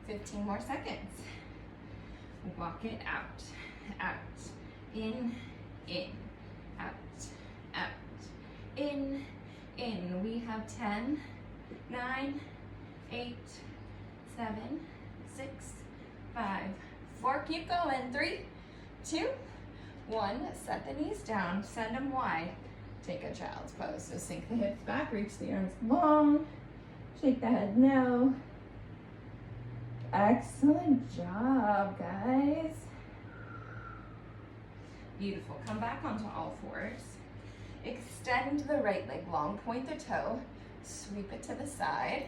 15 more seconds. Walk it out, out, in, out, out, in. We have 10, 9, 8, 7, 6, 5, 4. Keep going. 3, 2, 1. Set the knees down. Send them wide. Take a child's pose. So sink the hips back. Reach the arms long. Shake the head no. Excellent job, guys. Beautiful. Come back onto all fours. Extend the right leg long, point the toe, sweep it to the side,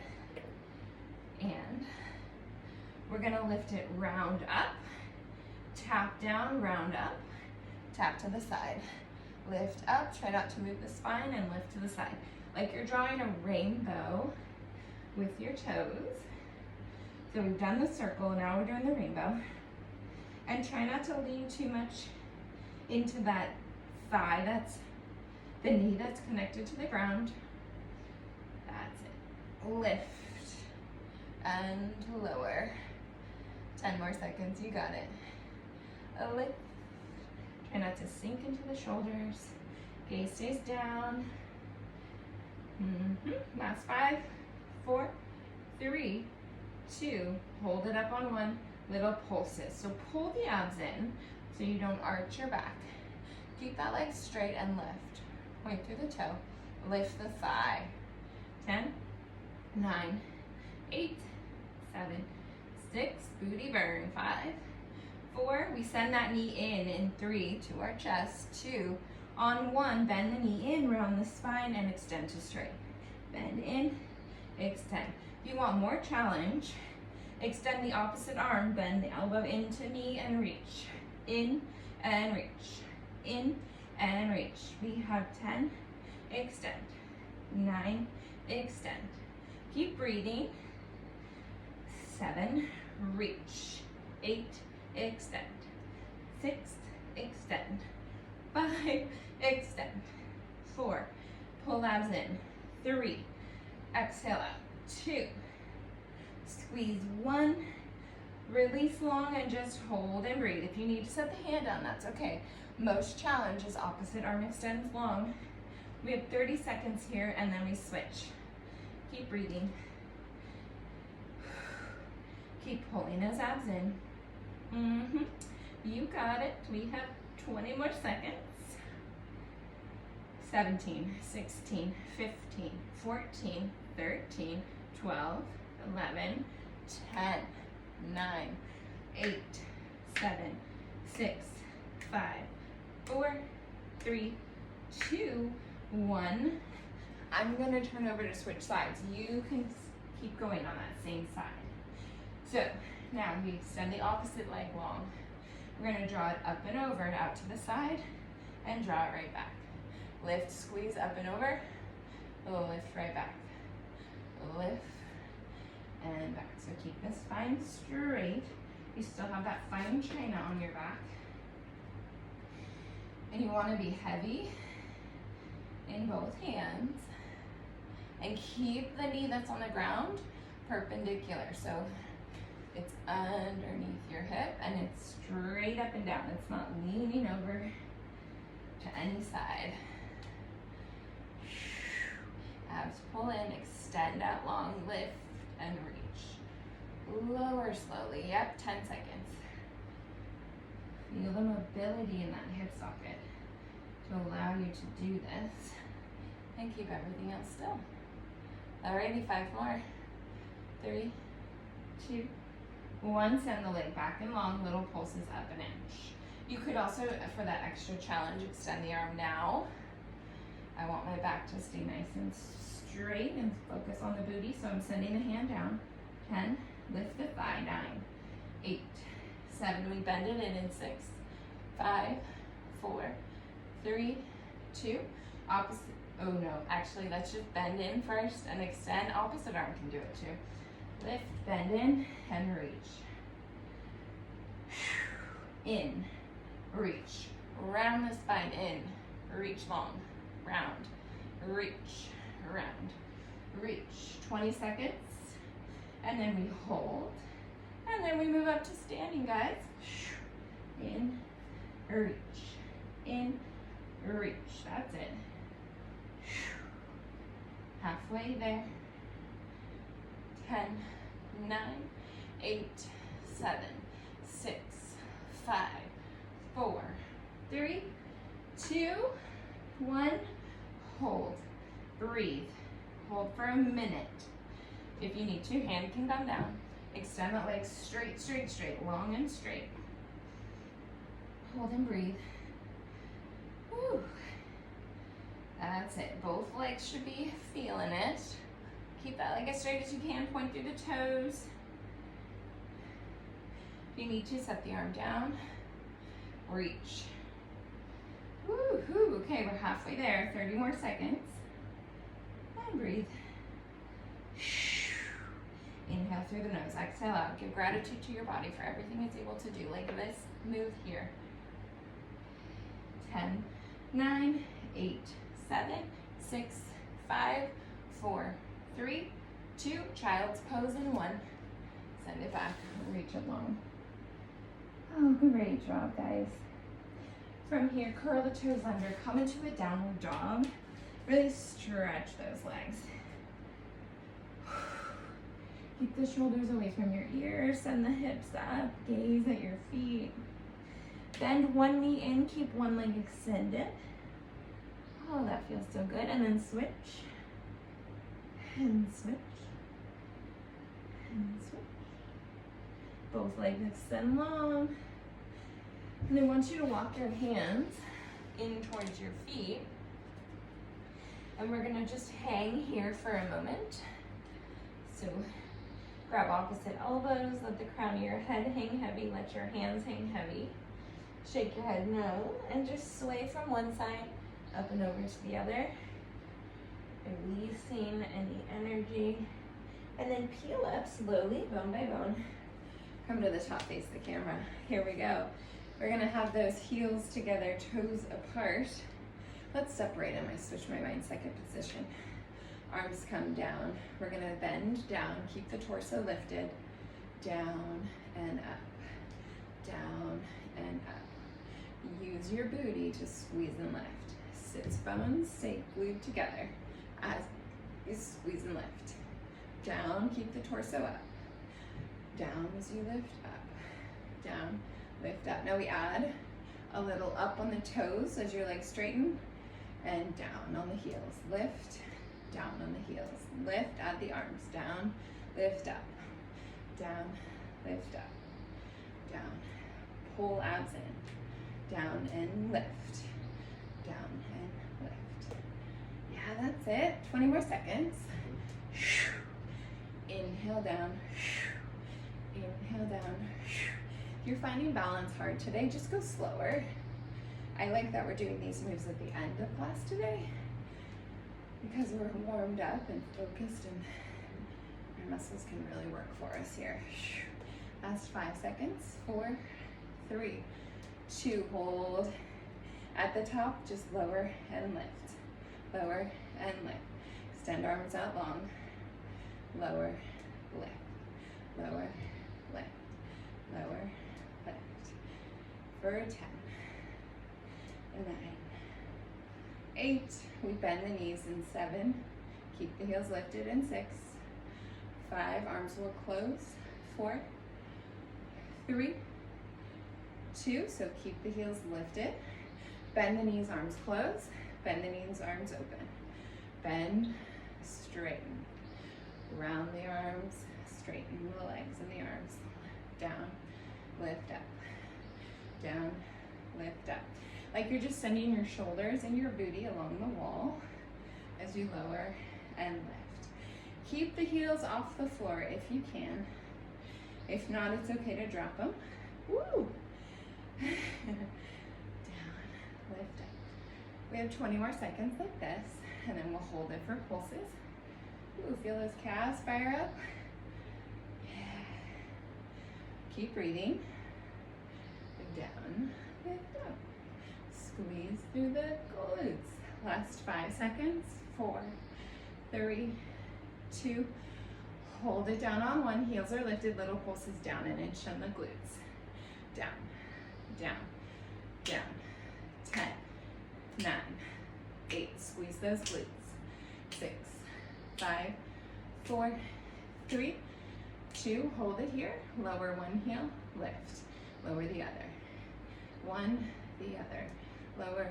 and we're gonna lift it round up, tap down, round up, tap to the side, lift up, try not to move the spine, and lift to the side. Like you're drawing a rainbow with your toes. So we've done the circle, now we're doing the rainbow. And try not to lean too much into that thigh, that's the knee that's connected to the ground. That's it. Lift and lower. 10 more seconds, you got it. A lift. Try not to sink into the shoulders. Gaze stays down. Last 5, 4, 3, 2. Hold it up on 1. Little pulses. So pull the abs in so you don't arch your back. Keep that leg straight and lift. Point through the toe, lift the thigh. 10, 9, 8, 7, 6, booty burn. 5, 4, we send that knee in 3 to our chest. 2, on 1, bend the knee in, round the spine, and extend to straight. Bend in, extend. If you want more challenge, extend the opposite arm, bend the elbow into knee and reach. In and reach. In and reach. We have 10, extend, 9, extend. Keep breathing. 7, reach. 8, extend. 6, extend. 5, extend. 4, pull abs in. 3, exhale out. 2, squeeze 1, release long and just hold and breathe. If you need to set the hand down, that's okay. Most challenge is opposite arm extends long. We have 30 seconds here and then we switch. Keep breathing. Keep pulling those abs in. You got it. We have 20 more seconds. 17, 16, 15, 14, 13, 12, 11, 10, 9, 8, 7, 6, 5, 4, 3, 2, 1. I'm going to turn over to switch sides. You can keep going on that same side. So now we extend the opposite leg long. We're going to draw it up and over and out to the side and draw it right back. Lift, squeeze, up and over. Lift right back. Lift and back. So keep the spine straight. You still have that fine china on your back. And you want to be heavy in both hands. And keep the knee that's on the ground perpendicular. So it's underneath your hip and it's straight up and down. It's not leaning over to any side. Abs pull in, extend out long, lift and reach. Lower slowly, yep, 10 seconds. Feel the mobility in that hip socket to allow you to do this and keep everything else still. Alrighty, 5 more. 3, 2, 1. Send the leg back and long, little pulses up an inch. You could also, for that extra challenge, extend the arm now. I want my back to stay nice and straight and focus on the booty, so I'm sending the hand down. 10, lift the thigh. 9, 8, 7, we bend it in 6, 5, 4, 3, 2, opposite, oh no, actually let's just bend in first and extend, opposite arm can do it too. Lift, bend in, and reach. In, reach. Round the spine, in, reach long, round, reach, round, reach. 20 seconds, and then we hold, and then we move up to standing, guys. In, reach, in, reach. That's it. Halfway there. 10, 9, 8, 7, 6, 5, 4, 3, 2, 1. Hold. Breathe. Hold for a minute. If you need to, hand can come down. Extend that leg straight, straight, straight, long and straight. Hold and breathe. Whew. That's it. Both legs should be feeling it. Keep that leg as straight as you can. Point through the toes. If you need to, set the arm down. Reach. Woo-hoo. Okay, we're halfway there. 30 more seconds. And breathe. Inhale through the nose. Exhale out. Give gratitude to your body for everything it's able to do. Like this move here. 10, 9, 8, 7, 6, 5, 4, 3, 2, child's pose in 1. Send it back, reach it long. Oh, great job, guys. From here, curl the toes under, come into a downward dog. Really stretch those legs. Keep the shoulders away from your ears, send the hips up, gaze at your feet. Bend one knee in, keep one leg extended. Oh, that feels so good. And then switch. And switch. And switch. Both legs extend long. And I want you to walk your hands in towards your feet. And we're gonna just hang here for a moment. So grab opposite elbows, let the crown of your head hang heavy, let your hands hang heavy. Shake your head no, and just sway from one side up and over to the other. Releasing any energy. And then peel up slowly, bone by bone. Come to the top, face the camera. Here we go. We're gonna have those heels together, toes apart. Let's separate them. I switch my mind, second position. Arms come down. We're gonna bend down, keep the torso lifted. Down and up. Down and up. Use your booty to squeeze and lift. Sits bones stay glued together as you squeeze and lift. Down, keep the torso up. Down as you lift up. Down, lift up. Now we add a little up on the toes as your legs straighten and down on the heels. Lift, down on the heels. Lift, add the arms. Down, lift up. Down, lift up. Down, pull abs in. Down and lift. Down and lift. Yeah, that's it. 20 more seconds. Inhale down. Inhale down. If you're finding balance hard today, just go slower. I like that we're doing these moves at the end of class today because we're warmed up and focused and our muscles can really work for us here. Last 5 seconds. 4, 3, 2, hold. At the top, just lower and lift. Lower and lift. Extend arms out long. Lower, lift. Lower, lift. Lower, lift. For 10, 9, 8. We bend the knees in 7. Keep the heels lifted in 6. 5, arms will close. 4, 3, 2, so keep the heels lifted. Bend the knees, arms close. Bend the knees, arms open. Bend, straighten. Round the arms, straighten the legs and the arms. Down, lift up. Down, lift up. Like you're just sending your shoulders and your booty along the wall as you lower and lift. Keep the heels off the floor if you can. If not, it's okay to drop them. Woo! Down, lift up. We have 20 more seconds like this, and then we'll hold it for pulses. Ooh, feel those calves fire up. Keep breathing. Down, lift up. Squeeze through the glutes. Last 5 seconds. 4, 3, 2. Hold it down on one. Heels are lifted. Little pulses down and inch on the glutes. Down, down, down. 10, 9, 8. Squeeze those glutes. 6, 5, 4, 3, 2. Hold it here. Lower one heel. Lift. Lower the other. One, the other. Lower,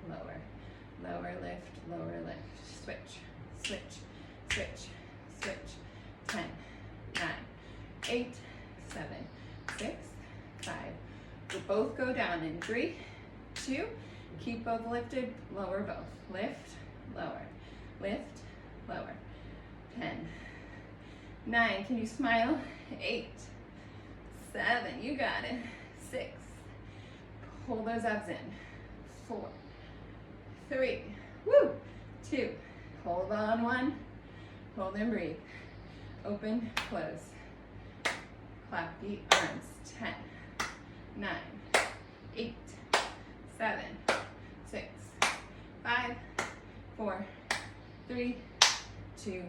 lower. Lower, lift, lower, lift. Switch, switch, switch, switch. 10, 9, 8, 7, 6, 5. We'll both go down in 3, 2. Keep both lifted. Lower both. Lift, lower. Lift, lower. 10, 9. Can you smile? 8, 7. You got it. 6. Pull those abs in. 4, 3. Woo. 2. Hold on. 1. Hold and breathe. Open, close. Clap the arms. 10, 9, 8, 7, 6, 5, 4, 3, 2.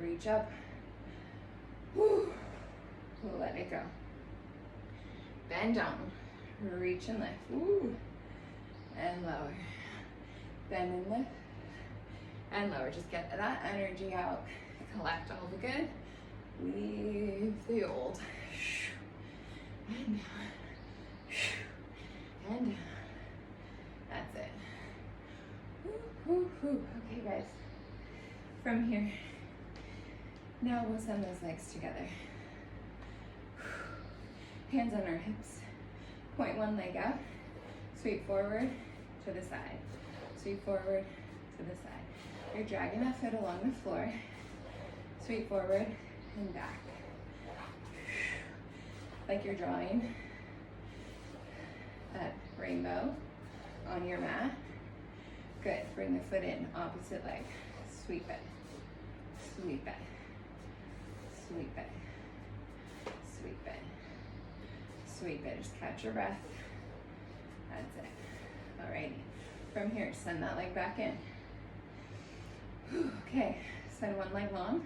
Reach up. Woo. Let it go. Bend down. Reach and lift. Woo. And lower. Bend and lift. And lower. Just get that energy out. Collect all the good. Leave the old. And down. And down. That's it. Okay, guys. From here. Now we'll send those legs together. Hands on our hips. Point one leg out. Sweep forward to the side. Sweep forward to the side. You're dragging that foot along the floor. Sweep forward and back. Like you're drawing that rainbow on your mat. Good. Bring the foot in. Opposite leg. Sweep it. Sweep it. Sweep it. Sweep it. Sweep it. Just catch your breath. That's it. Alrighty. From here, send that leg back in. Okay. Send one leg long.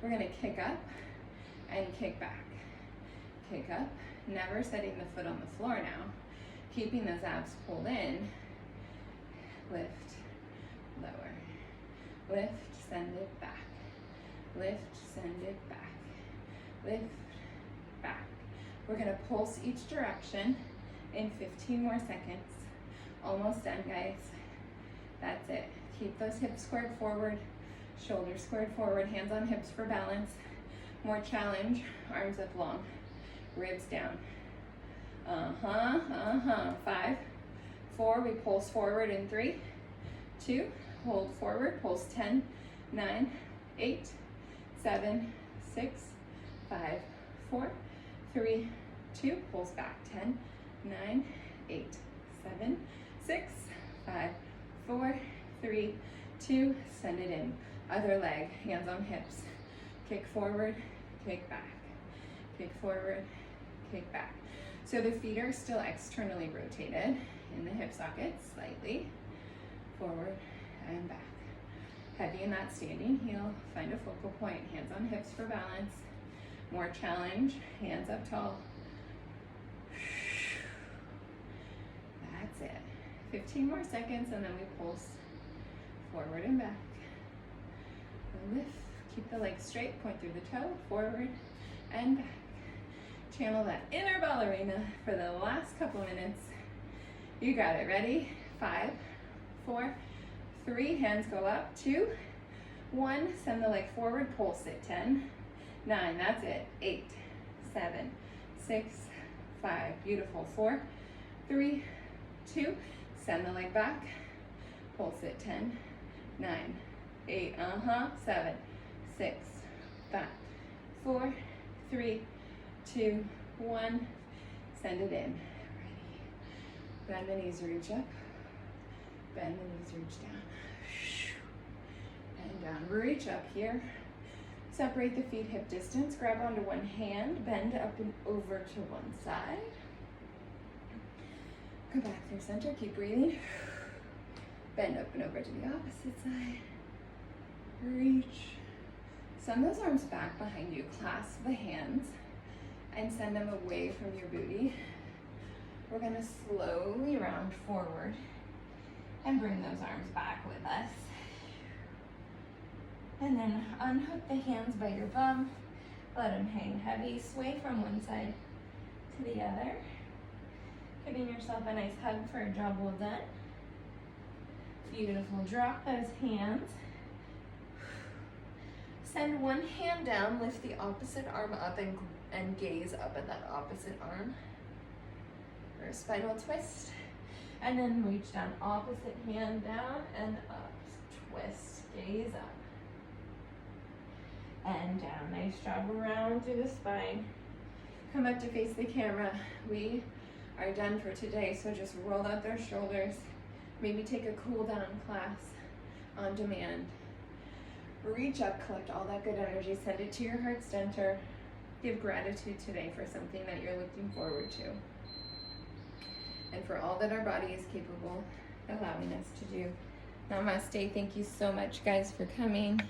We're going to kick up and kick back. Kick up. Never setting the foot on the floor now. Keeping those abs pulled in. Lift. Lower. Lift. Send it back. Lift. Send it back. Lift. Back. We're going to pulse each direction in 15 more seconds. Almost done, guys. That's it. Keep those hips squared forward. Shoulders squared forward, hands on hips for balance. More challenge, arms up long, ribs down. 5, 4, we pulse forward in 3, 2, hold forward, pulse 10, 9, 8, 7, 6, 5, 4, 3, 2, pulse back, 10, 9, 8, 7, 6, 5, 4, 3, 2, send it in. Other leg, hands on hips. Kick forward, kick back. Kick forward, kick back. So the feet are still externally rotated in the hip sockets, slightly. Forward and back. Heavy in that standing heel. Find a focal point, hands on hips for balance. More challenge, hands up tall. That's it. 15 more seconds and then we pulse forward and back. Lift, keep the legs straight, point through the toe, forward and back. Channel that inner ballerina for the last couple minutes. You got it. Ready? 5, 4, 3, hands go up. 2, 1, send the leg forward, pulse it. 10, 9, that's it. 8, 7, 6, 5, beautiful. 4, 3, 2, send the leg back, pulse it. 10, 9, 8, 7, 6, 5, 4, 3, 2, 1, send it in. Ready. Bend the knees, reach up. Bend the knees, reach down. And down, reach up here. Separate the feet hip distance, grab onto one hand, bend up and over to one side. Come back through center, keep breathing. Bend up and over to the opposite side. Reach. Send those arms back behind you, clasp the hands, and send them away from your booty. We're gonna slowly round forward and bring those arms back with us. And then unhook the hands by your bum, let them hang heavy, sway from one side to the other. Giving yourself a nice hug for a job well done. Beautiful, drop those hands. Send one hand down, lift the opposite arm up and gaze up at that opposite arm. For a spinal twist. And then reach down, opposite hand down and up, twist, gaze up. And down, nice job around through the spine. Come up to face the camera. We are done for today, so just roll out those shoulders. Maybe take a cool down class on demand. Reach up, collect all that good energy, send it to your heart center. Give gratitude today for something that you're looking forward to. And for all that our body is capable allowing us to do. Namaste. Thank you so much, guys, for coming.